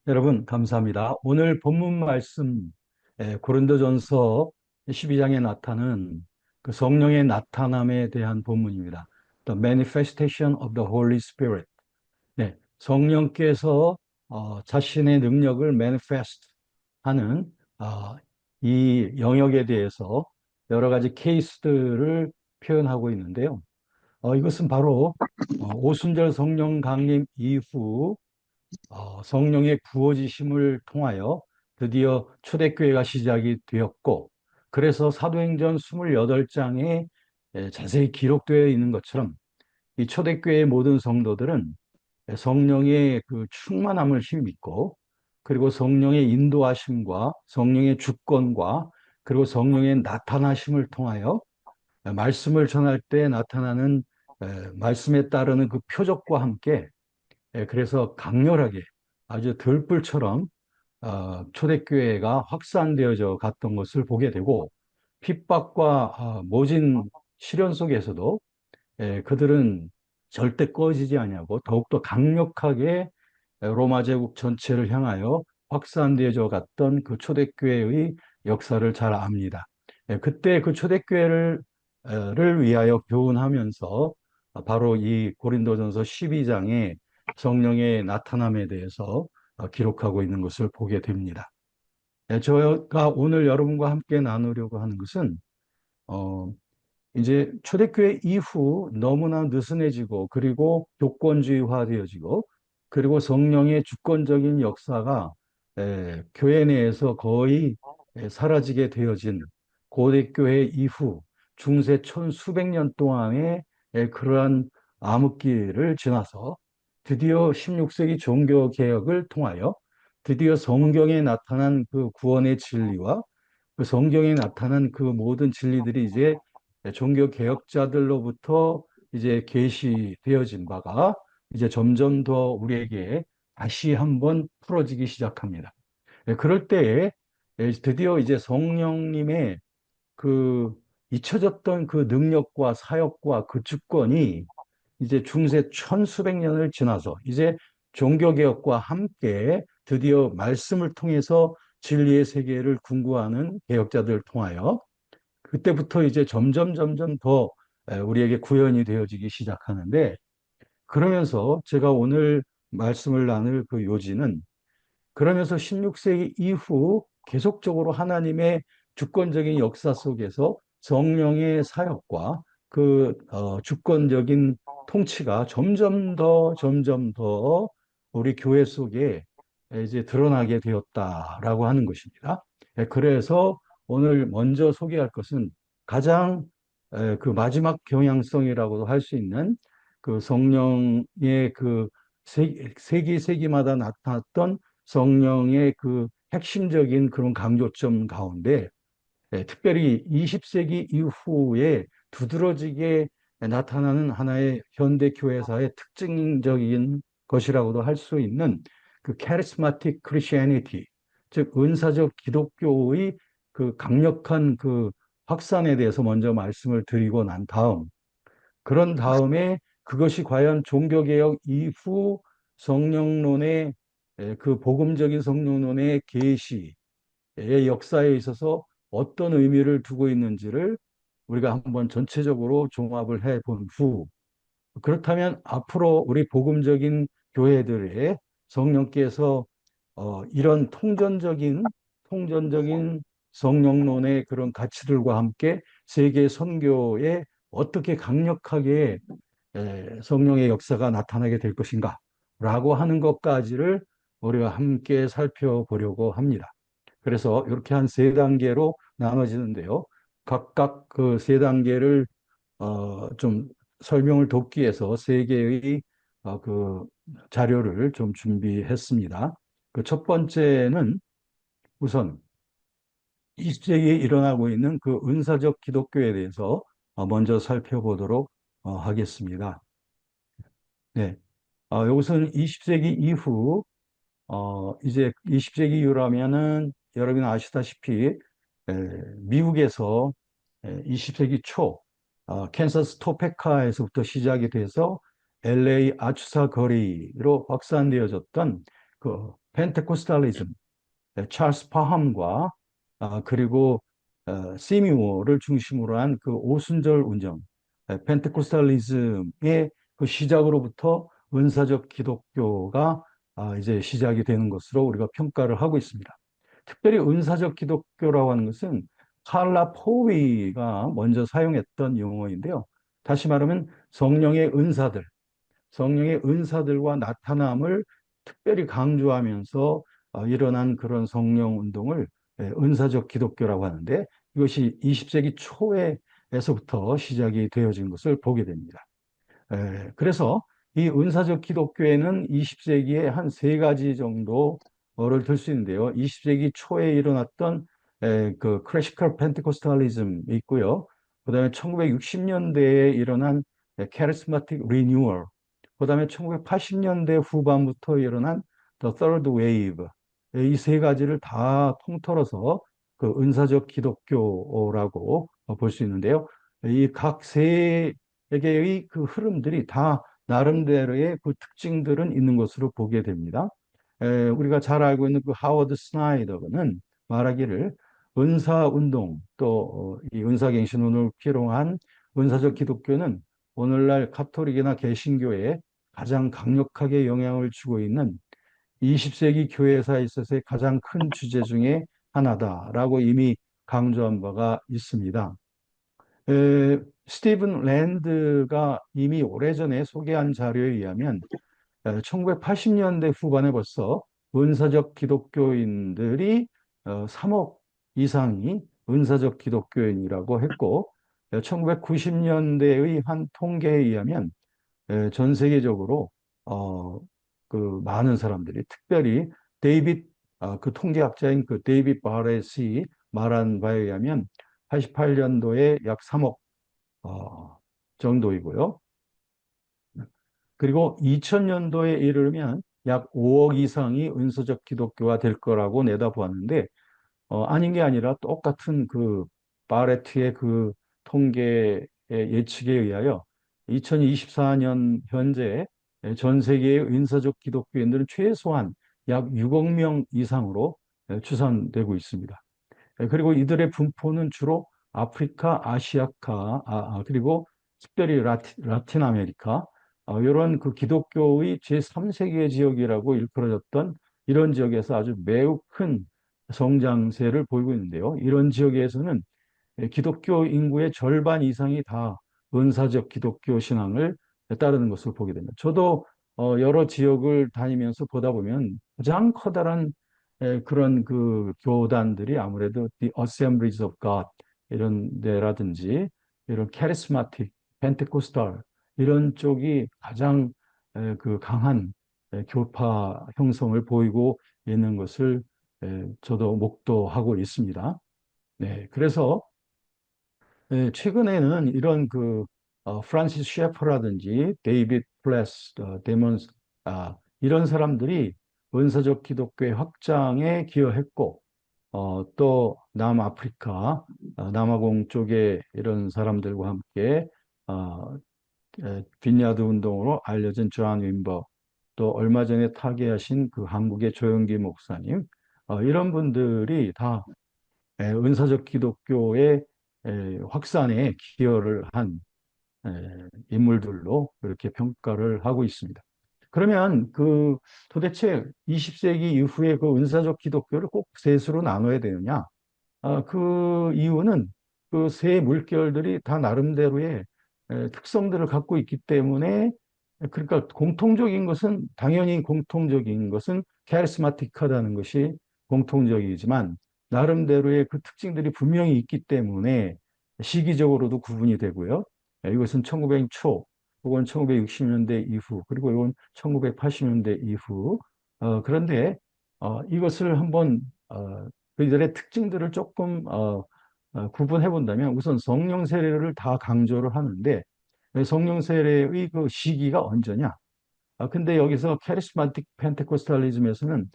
여러분, 감사합니다. 오늘 본문 말씀, 고린도전서 12장에 나타나는 그 성령의 나타남에 대한 본문입니다. The manifestation of the Holy Spirit. 네, 성령께서 자신의 능력을 manifest 하는 이 영역에 대해서 여러 가지 케이스들을 표현하고 있는데요. 이것은 바로 오순절 성령 강림 이후 성령의 부어지심을 통하여 드디어 초대교회가 시작이 되었고, 그래서 사도행전 28장에 자세히 기록되어 있는 것처럼 이 초대교회의 모든 성도들은 성령의 그 충만함을 힘입고, 그리고 성령의 인도하심과 성령의 주권과 그리고 성령의 나타나심을 통하여 말씀을 전할 때 나타나는 말씀에 따르는 그 표적과 함께, 그래서 강렬하게 아주 들불처럼 초대교회가 확산되어져 갔던 것을 보게 되고, 핍박과 모진 시련 속에서도 그들은 절대 꺼지지 아니하고 더욱더 강력하게 로마 제국 전체를 향하여 확산되어져 갔던 그 초대교회의 역사를 잘 압니다. 그때 그 초대교회를 를 위하여 교훈하면서 바로 이 고린도전서 12장에 성령의 나타남에 대해서 기록하고 있는 것을 보게 됩니다. 제가 오늘 여러분과 함께 나누려고 하는 것은 어, 이제 초대교회 이후 너무나 느슨해지고 그리고 교권주의화되어지고 그리고 성령의 주권적인 역사가 교회 내에서 거의 사라지게 되어진 고대교회 이후 중세 천수백 년 동안의 그러한 암흑기를 지나서 드디어 16세기 종교개혁을 통하여 드디어 성경에 나타난 그 구원의 진리와 그 성경에 나타난 그 모든 진리들이 이제 종교 개혁자들로부터 이제 계시되어진 바가 이제 점점 더 우리에게 다시 한번 풀어지기 시작합니다. 그럴 때에 드디어 이제 성령님의 그 잊혀졌던 그 능력과 사역과 그 주권이 이제 중세 천수백 년을 지나서 이제 종교개혁과 함께 드디어 말씀을 통해서 진리의 세계를 궁구하는 개혁자들을 통하여 그때부터 이제 점점 더 우리에게 구현이 되어지기 시작하는데, 그러면서 제가 오늘 말씀을 나눌 그 요지는, 그러면서 16세기 이후 계속적으로 하나님의 주권적인 역사 속에서 성령의 사역과 그 주권적인 통치가 점점 더 우리 교회 속에 이제 드러나게 되었다라고 하는 것입니다. 그래서 오늘 먼저 소개할 것은 가장 그 마지막 경향성이라고도 할 수 있는 그 성령의 그 세기마다 나타났던 성령의 그 핵심적인 그런 강조점 가운데 특별히 20세기 이후에 두드러지게 나타나는 하나의 현대 교회사의 특징적인 것이라고도 할 수 있는 그 카리스마틱 크리스티애니티, 즉 은사적 기독교의 그 강력한 그 확산에 대해서 먼저 말씀을 드리고 난 다음, 그런 다음에 그것이 과연 종교개혁 이후 성령론의 그 복음적인 성령론의 계시의 역사에 있어서 어떤 의미를 두고 있는지를 우리가 한번 전체적으로 종합을 해 본 후, 그렇다면 앞으로 우리 복음적인 교회들의 성령께서 이런 통전적인 성령론의 그런 가치들과 함께 세계 선교에 어떻게 강력하게 성령의 역사가 나타나게 될 것인가 라고 하는 것까지를 우리가 함께 살펴보려고 합니다. 그래서 이렇게 한 세 단계로 나눠지는데요. 각각 그 세 단계를 좀 설명을 돕기 위해서 세 개의 그 자료를 좀 준비했습니다. 그 첫 번째는 우선 20세기에 일어나고 있는 그 은사적 기독교에 대해서 먼저 살펴보도록 하겠습니다. 네. 이것은 20세기 이후, 이제 20세기 이후라면은 여러분 아시다시피, 미국에서 20세기 초, 캔사스 토페카에서부터 시작이 돼서 LA 아추사 거리로 확산되어졌던 그 펜테코스탈리즘, 찰스 파함과 그리고 시미오를 중심으로 한 그 오순절 운영, 펜테코스탈리즘의 그 시작으로부터 은사적 기독교가 이제 시작이 되는 것으로 우리가 평가를 하고 있습니다. 특별히 은사적 기독교라고 하는 것은 칼라 포위가 먼저 사용했던 용어인데요. 다시 말하면 성령의 은사들과 나타남을 특별히 강조하면서 일어난 그런 성령 운동을 은사적 기독교라고 하는데 이것이 20세기 초에서부터 시작이 되어진 것을 보게 됩니다. 그래서 이 은사적 기독교에는 20세기에 한 세 가지 정도를 들 수 있는데요. 20세기 초에 일어났던 그 클래시컬 펜테코스탈리즘이 있고요. 그다음에 1960년대에 일어난 카리스마틱 리뉴얼, 그다음에 1980년대 후반부터 일어난 The Third Wave, 이 세 가지를 다 통틀어서 그 은사적 기독교라고 볼 수 있는데요. 이 각 세 개의 그 흐름들이 다 나름대로의 그 특징들은 있는 것으로 보게 됩니다. 우리가 잘 알고 있는 그 하워드 스나이더는 말하기를 은사 운동 또 이 은사갱신론을 피롱한 은사적 기독교는 오늘날 가톨릭이나 개신교에 가장 강력하게 영향을 주고 있는 20세기 교회사에 있어서의 가장 큰 주제 중에 하나다라고 이미 강조한 바가 있습니다. 스티븐 랜드가 이미 오래전에 소개한 자료에 의하면 1980년대 후반에 벌써 은사적 기독교인들이 3억 이상이 은사적 기독교인이라고 했고 1990년대의 한 통계에 의하면 전 세계적으로 어, 그 많은 사람들이 특별히 데이빗 그 통계학자인 그 데이빗 바렛이 말한 바에 의하면 88년도에 약 3억 정도이고요. 그리고 2000년도에 이르면 약 5억 이상이 은사적 기독교가 될 거라고 내다보았는데 아닌 게 아니라 똑같은 그 바레트의 그 통계 예측에 의하여 2024년 현재 전 세계의 은사적 기독교인들은 최소한 약 6억 명 이상으로 추산되고 있습니다. 그리고 이들의 분포는 주로 아프리카, 아시아카, 그리고 특별히 라틴 아메리카, 이런 그 기독교의 제3세계 지역이라고 일컬어졌던 이런 지역에서 아주 매우 큰 성장세를 보이고 있는데요. 이런 지역에서는 기독교 인구의 절반 이상이 다 은사적 기독교 신앙을 따르는 것을 보게 됩니다. 저도 여러 지역을 다니면서 보다 보면 가장 커다란 그런 그 교단들이 아무래도 The Assemblies of God 이런 데라든지 이런 카리스마틱, 펜테코스탈 이런 쪽이 가장 그 강한 교파 형성을 보이고 있는 것을 저도 목도하고 있습니다. 네, 그래서 최근에는 이런 그 프란시스 셰퍼라든지 데이빗 플래스, 데몬스 이런 사람들이 은사적 기독교의 확장에 기여했고 또 남아프리카, 남아공 쪽에 이런 사람들과 함께 어, 빈야드 운동으로 알려진 존 윈버, 또 얼마 전에 타계하신 그 한국의 조영기 목사님, 이런 분들이 다 은사적 기독교의 확산에 기여를 한 인물들로 그렇게 평가를 하고 있습니다. 그러면 그 도대체 20세기 이후에 그 은사적 기독교를 꼭 셋으로 나눠야 되느냐? 그 이유는 그 세 물결들이 다 나름대로의 특성들을 갖고 있기 때문에 그러니까 공통적인 것은 당연히 공통적인 것은 카리스마틱하다는 것이 공통적이지만 나름대로의 그 특징들이 분명히 있기 때문에 시기적으로도 구분이 되고요. 이것은 1900 초 혹은 1960년대 이후 그리고 이건 1980년대 이후 그런데 이것을 한번 그들의 특징들을 조금 구분해 본다면 우선 성령 세례를 다 강조를 하는데 성령 세례의 그 시기가 언제냐? 근데 여기서 카리스마틱 펜테코스탈리즘에서는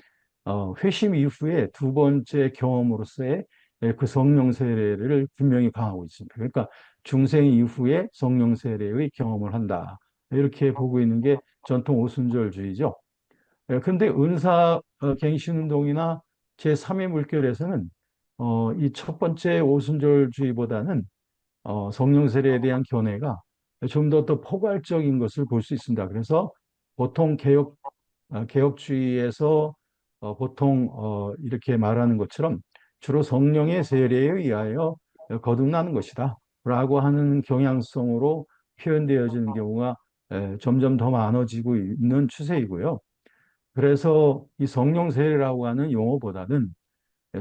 회심 이후에 두 번째 경험으로서의 그 성령 세례를 분명히 강하고 있습니다. 그러니까 중생 이후에 성령 세례의 경험을 한다. 이렇게 보고 있는 게 전통 오순절주의죠. 그런데 은사 갱신운동이나 제3의 물결에서는 이 첫 번째 오순절주의보다는 성령 세례에 대한 견해가 좀 더 포괄적인 것을 볼 수 있습니다. 그래서 보통 개혁주의에서 보통 이렇게 말하는 것처럼 주로 성령의 세례에 의하여 거듭나는 것이다. 라고 하는 경향성으로 표현되어지는 경우가 점점 더 많아지고 있는 추세이고요. 그래서 이 성령 세례라고 하는 용어보다는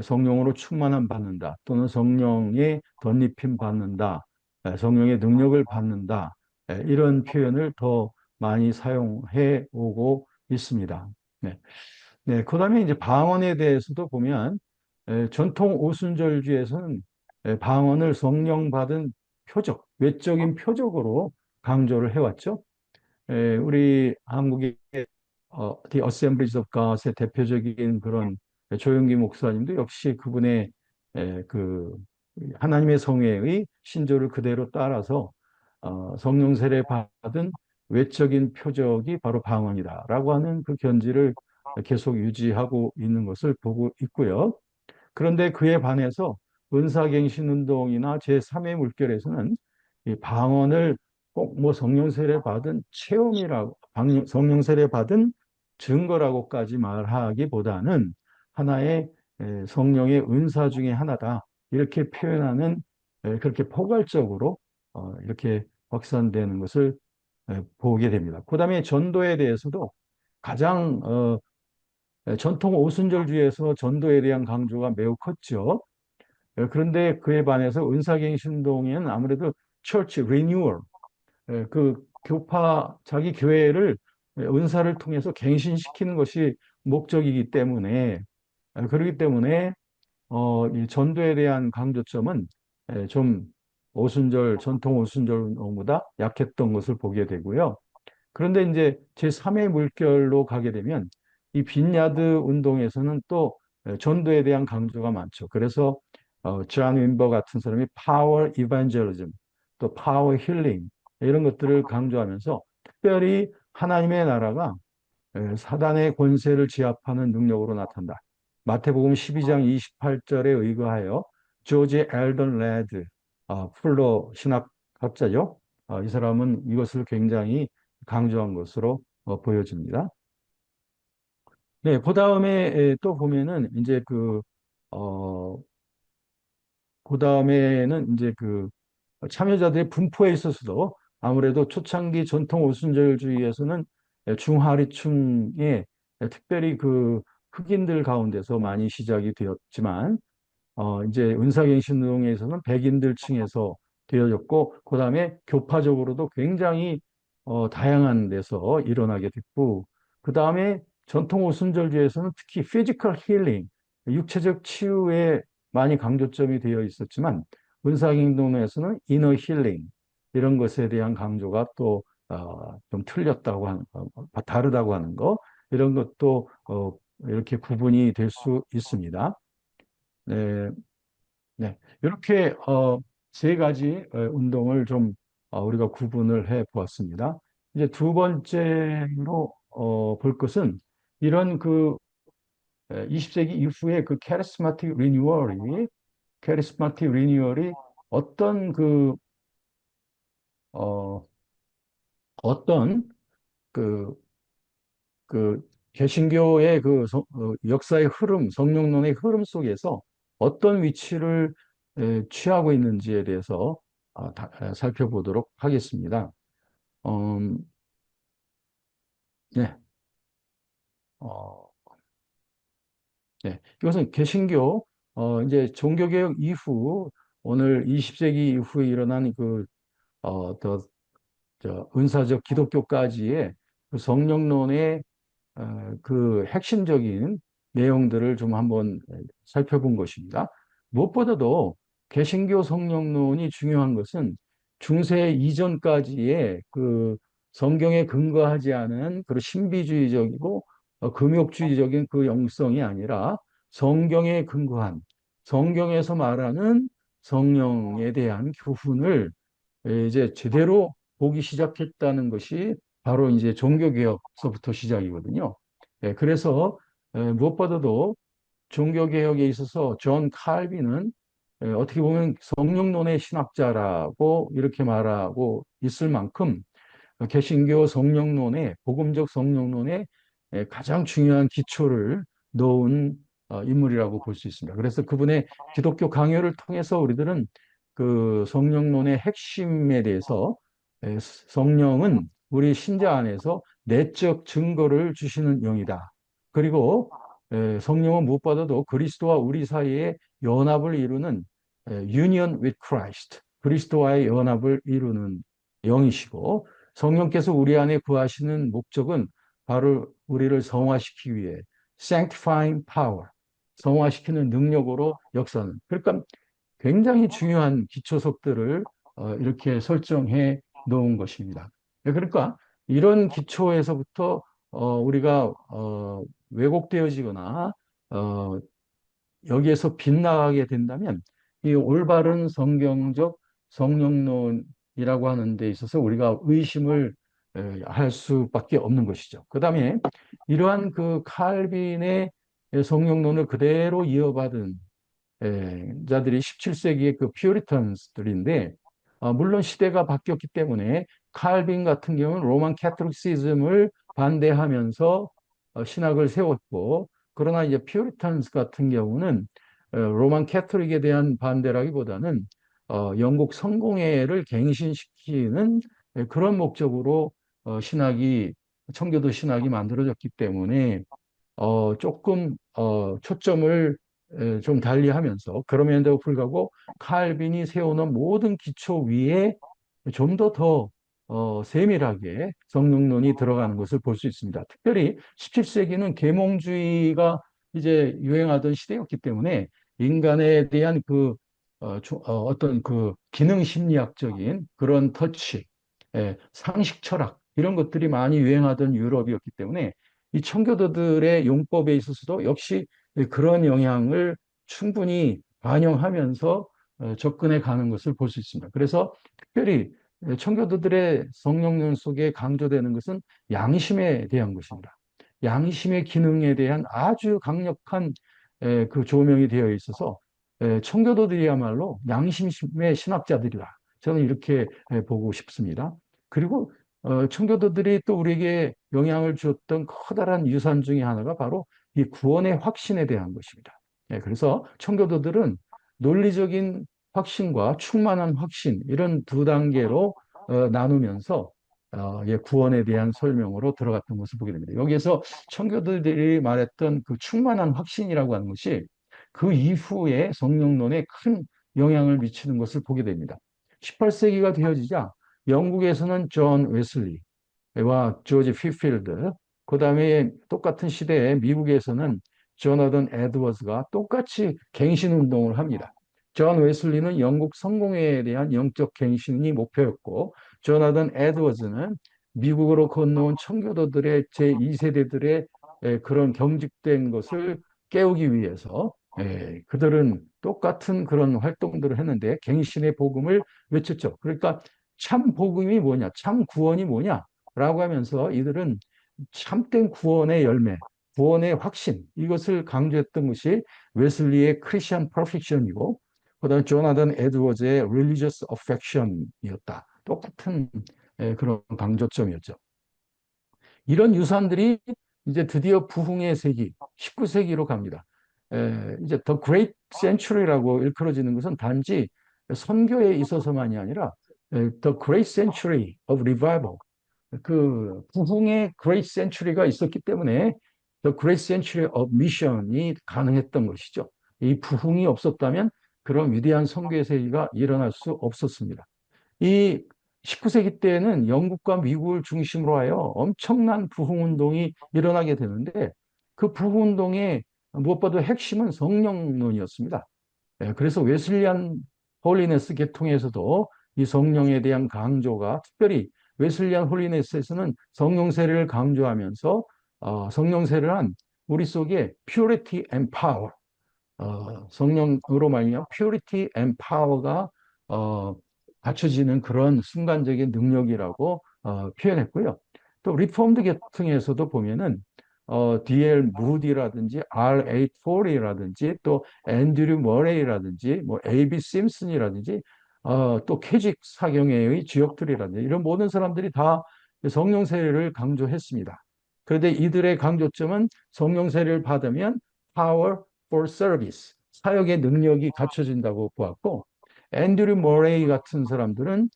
성령으로 충만함 받는다 또는 성령의 덧입힘 받는다, 성령의 능력을 받는다, 이런 표현을 더 많이 사용해 오고 있습니다. 네. 네, 그다음에 이제 방언에 대해서도 보면 전통 오순절주에서는 방언을 성령 받은 표적, 외적인 표적으로 강조를 해왔죠. 우리 한국의 The Assemblies of God의 대표적인 그런 조영기 목사님도 역시 그분의 그 하나님의 성회의 신조를 그대로 따라서 성령 세례 받은 외적인 표적이 바로 방언이다라고 하는 그 견지를 계속 유지하고 있는 것을 보고 있고요. 그런데 그에 반해서 은사갱신운동이나 제3의 물결에서는 이 방언을 꼭 뭐 성령 세례 받은 체험이라고, 성령 세례 받은 증거라고까지 말하기보다는 하나의 성령의 은사 중에 하나다. 이렇게 표현하는 그렇게 포괄적으로 이렇게 확산되는 것을 보게 됩니다. 그다음에 전도에 대해서도 가장 전통 오순절주의에서 전도에 대한 강조가 매우 컸죠. 그런데 그에 반해서 은사갱신운동에는 아무래도 처치 리뉴얼, 그 교파 자기 교회를 은사를 통해서 갱신시키는 것이 목적이기 때문에 그렇기 때문에 이 전도에 대한 강조점은 좀 오순절 전통 오순절 운동보다 약했던 것을 보게 되고요. 그런데 이제 제3의 물결로 가게 되면 이 빈야드 운동에서는 또 전도에 대한 강조가 많죠. 그래서 존 윈버 같은 사람이 파워 이반젤리즘, 또 파워 힐링 이런 것들을 강조하면서 특별히 하나님의 나라가 사단의 권세를 제압하는 능력으로 나타난다. 마태복음 12장 28절에 의거하여 조지 엘던 레드 풀러 신학학자죠. 이 사람은 이것을 굉장히 강조한 것으로 보여집니다. 네, 그 다음에 또 보면은 이제 어, 그 다음에는 이제 참여자들의 분포에 있어서도 아무래도 초창기 전통 오순절주의에서는 중하리층에 특별히 그 흑인들 가운데서 많이 시작이 되었지만 이제 은사갱신운동에서는 백인들 층에서 되어졌고 그다음에 교파적으로도 굉장히 다양한 데서 일어나게 됐고 그다음에 전통 오순절주에서는 특히 피지컬 힐링, 육체적 치유에 많이 강조점이 되어 있었지만 은사행동에서는 이너 힐링 이런 것에 대한 강조가 또 좀 틀렸다고 하는 다르다고 하는 거 이런 것도 이렇게 구분이 될 수 있습니다. 네, 네. 이렇게 세 가지 운동을 좀 우리가 구분을 해 보았습니다. 이제 두 번째로 볼 것은 이런 20세기 이후에 그 카리스마틱 리뉴얼이 어떤 어, 어떤 그, 개신교의 역사의 흐름, 성령론의 흐름 속에서 어떤 위치를 취하고 있는지에 대해서 살펴보도록 하겠습니다. 음, 네, 어, 네. 이것은 개신교, 이제 종교개혁 이후, 오늘 20세기 이후에 일어난 더, 은사적 기독교까지의 그 성령론의 그 핵심적인 내용들을 좀 한번 살펴본 것입니다. 무엇보다도 개신교 성령론이 중요한 것은 중세 이전까지의 그 성경에 근거하지 않은 그런 신비주의적이고 금욕주의적인 그 영성이 아니라 성경에 근거한 성경에서 말하는 성령에 대한 교훈을 이제 제대로 보기 시작했다는 것이 바로 이제 종교개혁서부터 시작이거든요. 그래서 무엇보다도 종교개혁에 있어서 존 칼빈은 어떻게 보면 성령론의 신학자라고 이렇게 말하고 있을 만큼 개신교 성령론의 복음적 성령론의 가장 중요한 기초를 놓은 인물이라고 볼 수 있습니다. 그래서 그분의 기독교 강요를 통해서 우리들은 그 성령론의 핵심에 대해서 성령은 우리 신자 안에서 내적 증거를 주시는 영이다. 그리고 성령은 무엇보다도 그리스도와 우리 사이에 연합을 이루는 union with Christ, 그리스도와의 연합을 이루는 영이시고 성령께서 우리 안에 구하시는 목적은 바로 우리를 성화시키기 위해 sanctifying power, 성화시키는 능력으로 역사는. 그러니까 굉장히 중요한 기초석들을 이렇게 설정해 놓은 것입니다. 그러니까 이런 기초에서부터 우리가 왜곡되어지거나 어, 여기에서 빗나가게 된다면 이 올바른 성경적 성령론이라고 하는 데 있어서 우리가 의심을 할 수밖에 없는 것이죠. 그다음에 이러한 그 칼빈의 성령론을 그대로 이어받은 자들이 17세기의 그 퓨리탄스들인데 물론 시대가 바뀌었기 때문에 칼빈 같은 경우는 로만 캐토릭시즘을 반대하면서 신학을 세웠고 그러나 이제 퓨리탄스 같은 경우는 로만 캐토릭에 대한 반대라기보다는 영국 성공회를 갱신시키는 그런 목적으로 신학이 청교도 신학이 만들어졌기 때문에 조금 초점을 좀 달리하면서 그럼에도 불구하고 칼빈이 세우는 모든 기초 위에 좀 더 세밀하게 성령론이 들어가는 것을 볼 수 있습니다. 특별히 17세기는 계몽주의가 이제 유행하던 시대였기 때문에 인간에 대한 그 어떤 그 기능 심리학적인 그런 터치, 상식 철학 이런 것들이 많이 유행하던 유럽이었기 때문에 이 청교도들의 용법에 있어서도 역시 그런 영향을 충분히 반영하면서 접근해 가는 것을 볼 수 있습니다. 그래서 특별히 청교도들의 성령론 속에 강조되는 것은 양심에 대한 것입니다. 양심의 기능에 대한 아주 강력한 그 조명이 되어 있어서 청교도들이야말로 양심의 신학자들이다. 저는 이렇게 보고 싶습니다. 그리고 청교도들이 또 우리에게 영향을 주었던 커다란 유산 중에 하나가 바로 이 구원의 확신에 대한 것입니다. 그래서 청교도들은 논리적인 확신과 충만한 확신 이런 두 단계로 나누면서 구원에 대한 설명으로 들어갔던 것을 보게 됩니다. 여기에서 청교도들이 말했던 그 충만한 확신이라고 하는 것이 그 이후에 성령론에 큰 영향을 미치는 것을 보게 됩니다. 18세기가 되어지자 영국에서는 존 웨슬리와 조지 휘필드, 그 다음에 똑같은 시대에 미국에서는 조나단 에드워즈가 똑같이 갱신 운동을 합니다. 존 웨슬리는 영국 성공회에 대한 영적 갱신이 목표였고, 조나단 에드워즈는 미국으로 건너온 청교도들의 제2세대들의 그런 경직된 것을 깨우기 위해서 그들은 똑같은 그런 활동들을 했는데 갱신의 복음을 외쳤죠. 그러니까 참 복음이 뭐냐, 참 구원이 뭐냐라고 하면서 이들은 참된 구원의 열매, 구원의 확신 이것을 강조했던 것이 웨슬리의 크리스천 퍼펙션이고 그다음 조나단 에드워즈의 religious affection이었다. 똑같은 그런 강조점이었죠. 이런 유산들이 이제 드디어 부흥의 세기, 19세기로 갑니다. 이제 The Great Century라고 일컬어지는 것은 단지 선교에 있어서만이 아니라 The Great Century of Revival, 그 부흥의 Great Century가 있었기 때문에 The Great Century of Mission이 가능했던 것이죠. 이 부흥이 없었다면 그런 위대한 선교의 세기가 일어날 수 없었습니다. 이 19세기 때에는 영국과 미국을 중심으로 하여 엄청난 부흥운동이 일어나게 되는데 그 부흥운동의 무엇보다 핵심은 성령론이었습니다. 그래서 웨슬리안 홀리네스 계통에서도 이 성령에 대한 강조가 특별히 웨슬리안 홀리네스에서는 성령 세례를 강조하면서 성령 세례란 우리 속에 purity and power, 성령으로 말미암아 purity and power가 갖춰지는 그런 순간적인 능력이라고 표현했고요. 또 리폼드 계통에서도 보면은 D.L. 무디라든지 R.A.톨이라든지 또 앤드류 머레이라든지 뭐 A.B. 심슨이라든지 또 캐직 사경회의 주역들이라든지 이런 모든 사람들이 다 성령 세례를 강조했습니다. 그런데 이들의 강조점은 성령 세례를 받으면 power for service, 사역의 능력이 갖춰진다고 보았고, 앤드류 머레이 같은 사람들은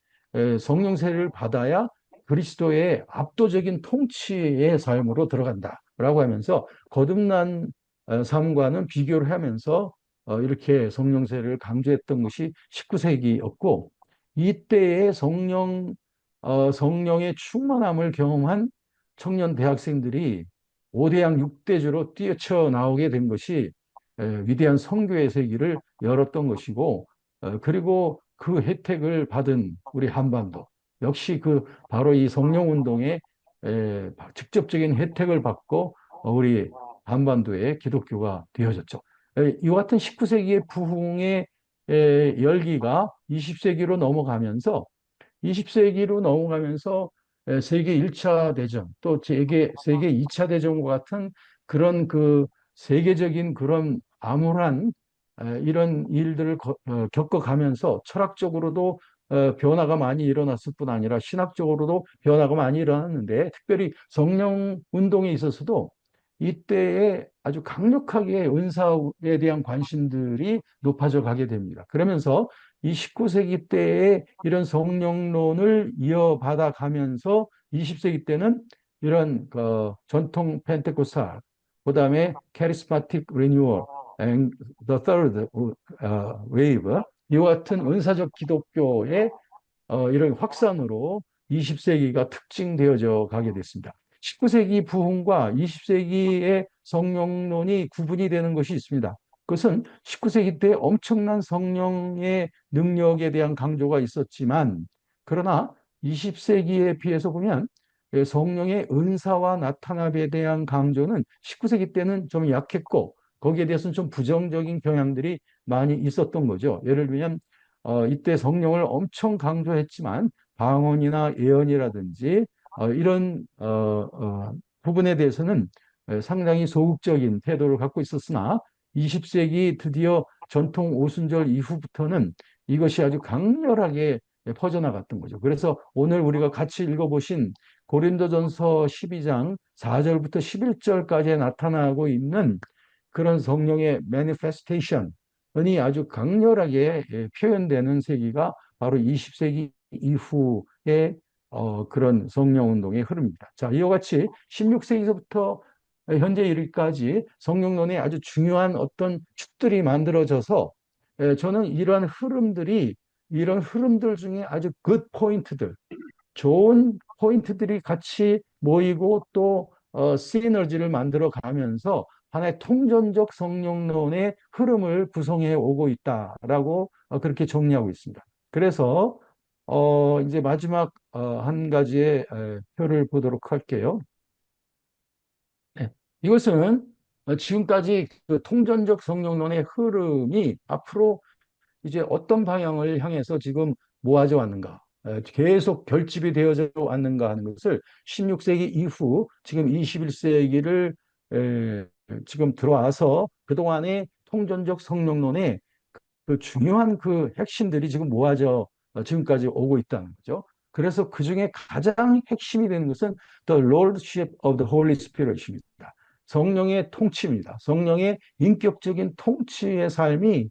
성령 세례를 받아야 그리스도의 압도적인 통치의 삶으로 들어간다라고 하면서 거듭난 삶과는 비교를 하면서 이렇게 성령 세례를 강조했던 것이 19세기였고, 이때의 성령의 충만함을 경험한 청년 대학생들이 5대양 6대주로 뛰쳐 나오게 된 것이 위대한 선교의 세기를 열었던 것이고, 그리고 그 혜택을 받은 우리 한반도 역시 그 바로 이 성령 운동의 직접적인 혜택을 받고 우리 한반도의 기독교가 되어졌죠. 이와 같은 19세기의 부흥의 열기가 20세기로 넘어가면서 20세기로 넘어가면서 세계 1차 대전 또 세계 2차 대전과 같은 그런 그 세계적인 그런 암울한 이런 일들을 겪어가면서 철학적으로도 변화가 많이 일어났을 뿐 아니라 신학적으로도 변화가 많이 일어났는데 특별히 성령 운동에 있어서도 이때에 아주 강력하게 은사에 대한 관심들이 높아져 가게 됩니다. 그러면서 이 19세기 때에 이런 성령론을 이어받아 가면서 20세기 때는 이런 전통 펜테코스탈, 그다음에 카리스마틱 리뉴얼, the third wave, 이와 같은 은사적 기독교의 이런 확산으로 20세기가 특징되어져 가게 됐습니다. 19세기 부흥과 20세기의 성령론이 구분이 되는 것이 있습니다. 그것은 19세기 때 엄청난 성령의 능력에 대한 강조가 있었지만, 그러나 20세기에 비해서 보면 성령의 은사와 나타남에 대한 강조는 19세기 때는 좀 약했고, 거기에 대해서는 좀 부정적인 경향들이 많이 있었던 거죠. 예를 들면 이때 성령을 엄청 강조했지만 방언이나 예언이라든지 이런 부분에 대해서는 상당히 소극적인 태도를 갖고 있었으나 20세기 드디어 전통 오순절 이후부터는 이것이 아주 강렬하게 퍼져나갔던 거죠. 그래서 오늘 우리가 같이 읽어보신 고린도전서 12장 4절부터 11절까지 나타나고 있는 그런 성령의 매니페스테이션이 아주 강렬하게 표현되는 세기가 바로 20세기 이후의 그런 성령 운동의 흐름입니다. 자, 이와 같이 16세기서부터 현재 이르기까지 성령론의 아주 중요한 어떤 축들이 만들어져서 저는 이런 흐름들 중에 아주 굿 포인트들, 좋은 포인트들이 같이 모이고 또 시너지를 만들어 가면서 하나의 통전적 성령론의 흐름을 구성해 오고 있다라고 그렇게 정리하고 있습니다. 그래서 이제 마지막 한 가지의 표를 보도록 할게요. 네. 이것은 지금까지 그 통전적 성령론의 흐름이 앞으로 이제 어떤 방향을 향해서 지금 모아져 왔는가, 계속 결집이 되어져 왔는가 하는 것을 16세기 이후 지금 21세기를 지금 들어와서 그동안의 통전적 성령론의 그 중요한 그 핵심들이 지금 모아져 지금까지 오고 있다는 거죠. 그래서 그 중에 가장 핵심이 되는 것은 The Lordship of the Holy Spirit입니다. 성령의 통치입니다. 성령의 인격적인 통치의 삶이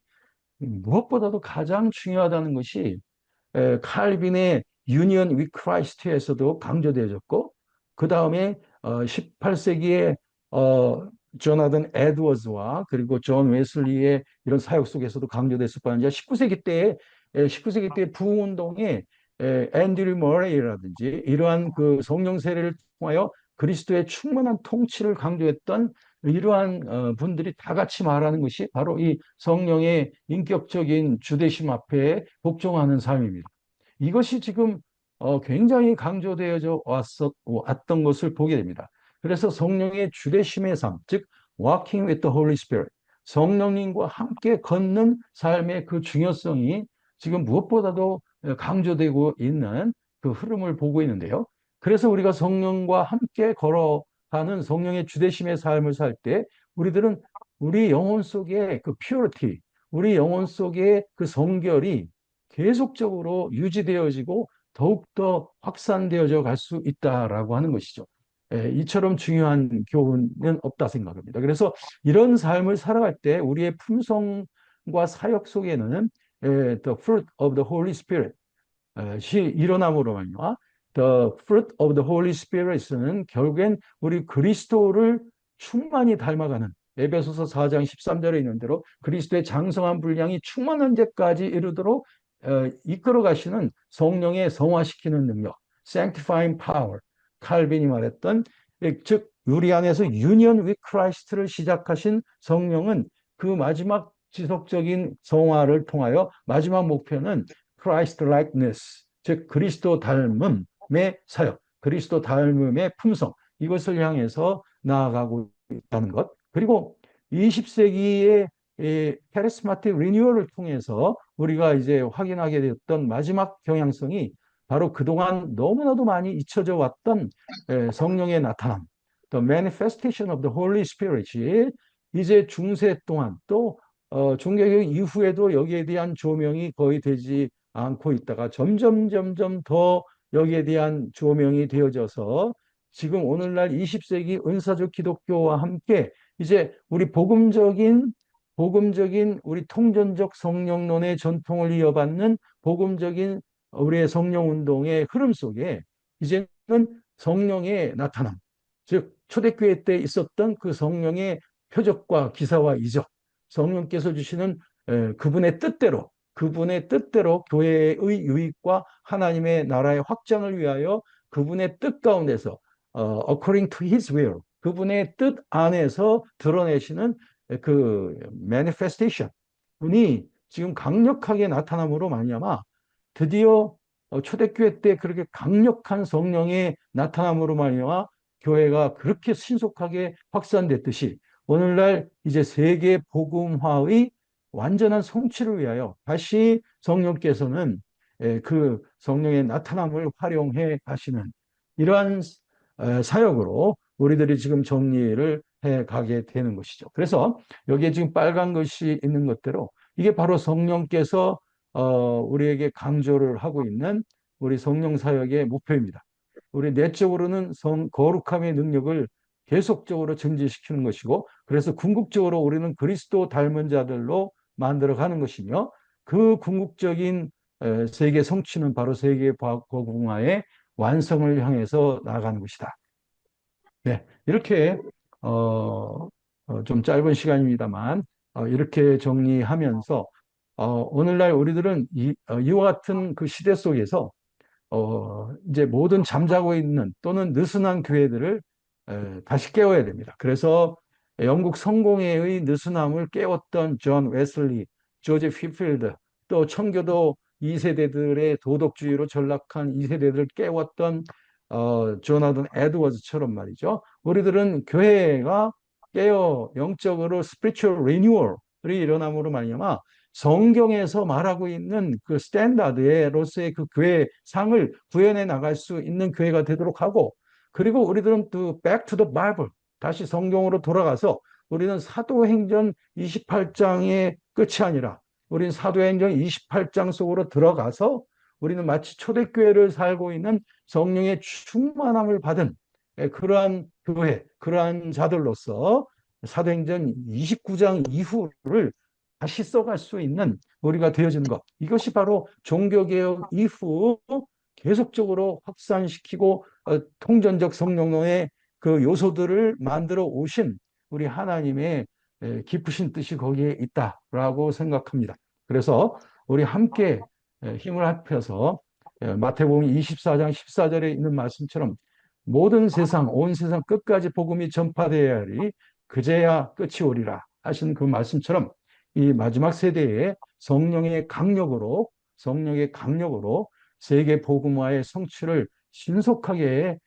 무엇보다도 가장 중요하다는 것이 칼빈의 Union with Christ에서도 강조되어졌고, 그 다음에 18세기에 조나단 에드워즈와 그리고 존 웨슬리의 이런 사역 속에서도 강조됐을 뿐 아니라 19세기 때 부흥운동에 앤드류 머레이라든지 이러한 그 성령 세례를 통하여 그리스도의 충만한 통치를 강조했던 이러한 분들이 다 같이 말하는 것이 바로 이 성령의 인격적인 주대심 앞에 복종하는 삶입니다. 이것이 지금 굉장히 강조되어져 왔던 것을 보게 됩니다. 그래서 성령의 주대심의 삶, 즉 walking with the Holy Spirit, 성령님과 함께 걷는 삶의 그 중요성이 지금 무엇보다도 강조되고 있는 그 흐름을 보고 있는데요. 그래서 우리가 성령과 함께 걸어 하는 성령의 주대심의 삶을 살 때 우리들은 우리 영혼 속에 그 purity, 우리 영혼 속에 그 성결이 계속적으로 유지되어지고 더욱더 확산되어져 갈 수 있다라고 하는 것이죠. 이처럼 중요한 교훈은 없다 생각합니다. 그래서 이런 삶을 살아갈 때 우리의 품성과 사역 속에는 the fruit of the Holy Spirit, 시 일어남으로 말미암아 the fruit of the Holy Spirit은 결국엔 우리 그리스도를 충만히 닮아가는 에베소서 4장 13절에 있는 대로 그리스도의 장성한 분량이 충만한 데까지 이르도록 이끌어 가시는 성령의 성화시키는 능력, sanctifying power, 칼빈이 말했던 즉 우리 안에서 union with Christ를 시작하신 성령은 그 마지막 지속적인 성화를 통하여 마지막 목표는 Christ likeness, 즉 그리스도 닮음의 사역, 그리스도 닮음의 품성, 이것을 향해서 나아가고 있다는 것. 그리고 20세기의 카리스마틱 리뉴얼을 통해서 우리가 이제 확인하게 되었던 마지막 경향성이 바로 그동안 너무나도 많이 잊혀져 왔던 성령의 나타남, the manifestation of the Holy Spirit이 이제 중세 동안 또 종교개혁 이후에도 여기에 대한 조명이 거의 되지 않고 있다가 점점 더 여기에 대한 조명이 되어져서 지금 오늘날 20세기 은사적 기독교와 함께 이제 우리 복음적인 우리 통전적 성령론의 전통을 이어받는 복음적인 우리의 성령 운동의 흐름 속에 이제는 성령의 나타남, 즉 초대교회 때 있었던 그 성령의 표적과 기사와 이적, 성령께서 주시는 그분의 뜻대로 교회의 유익과 하나님의 나라의 확장을 위하여 그분의 뜻 가운데서 according to his will, 그분의 뜻 안에서 드러내시는 그 manifestation 분이 지금 강력하게 나타남으로 말미암아 드디어 초대교회 때 그렇게 강력한 성령의 나타남으로 말미암아 교회가 그렇게 신속하게 확산됐듯이 오늘날 이제 세계 복음화의 완전한 성취를 위하여 다시 성령께서는 그 성령의 나타남을 활용해 가시는 이러한 사역으로 우리들이 지금 정리를 해 가게 되는 것이죠. 그래서 여기에 지금 빨간 것이 있는 것대로 이게 바로 성령께서 우리에게 강조를 하고 있는 우리 성령 사역의 목표입니다. 우리 내적으로는 거룩함의 능력을 계속적으로 증진시키는 것이고 그래서 궁극적으로 우리는 그리스도 닮은 자들로 만들어가는 것이며 그 궁극적인 세계 성취는 바로 세계 복음화의 완성을 향해서 나아가는 것이다. 네, 이렇게 좀 짧은 시간입니다만 이렇게 정리하면서 오늘날 우리들은 이와 같은 그 시대 속에서 이제 모든 잠자고 있는 또는 느슨한 교회들을 다시 깨워야 됩니다. 그래서 영국 성공회의 느슨함을 깨웠던 존 웨슬리, 조지 휘필드, 또 청교도 2세대들의 도덕주의로 전락한 2세대들을 깨웠던 조나단 에드워즈처럼 말이죠. 우리들은 교회가 깨어 영적으로 spiritual renewal이 일어남으로 말미암아 성경에서 말하고 있는 그 스탠다드로서의 그 교회 상을 구현해 나갈 수 있는 교회가 되도록 하고 그리고 우리들은 또 back to the Bible 다시 성경으로 돌아가서 우리는 사도행전 28장의 끝이 아니라 우리는 사도행전 28장 속으로 들어가서 우리는 마치 초대교회를 살고 있는 성령의 충만함을 받은 그러한 교회, 그러한 자들로서 사도행전 29장 이후를 다시 써갈 수 있는 우리가 되어지는 것. 이것이 바로 종교개혁 이후 계속적으로 확산시키고 통전적 성령론의 그 요소들을 만들어 오신 우리 하나님의 깊으신 뜻이 거기에 있다라고 생각합니다. 그래서 우리 함께 힘을 합해서 마태복음 24장 14절에 있는 말씀처럼 모든 세상, 온 세상 끝까지 복음이 전파되어야 하리 그제야 끝이 오리라 하신 그 말씀처럼 이 마지막 세대에 성령의 강력으로 세계 복음화의 성취를 신속하게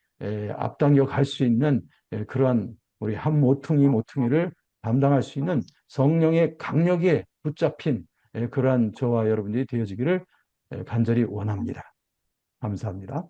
앞당겨 갈 수 있는 그러한 우리 한 모퉁이를 담당할 수 있는 성령의 강력에 붙잡힌 그러한 저와 여러분들이 되어지기를 간절히 원합니다. 감사합니다.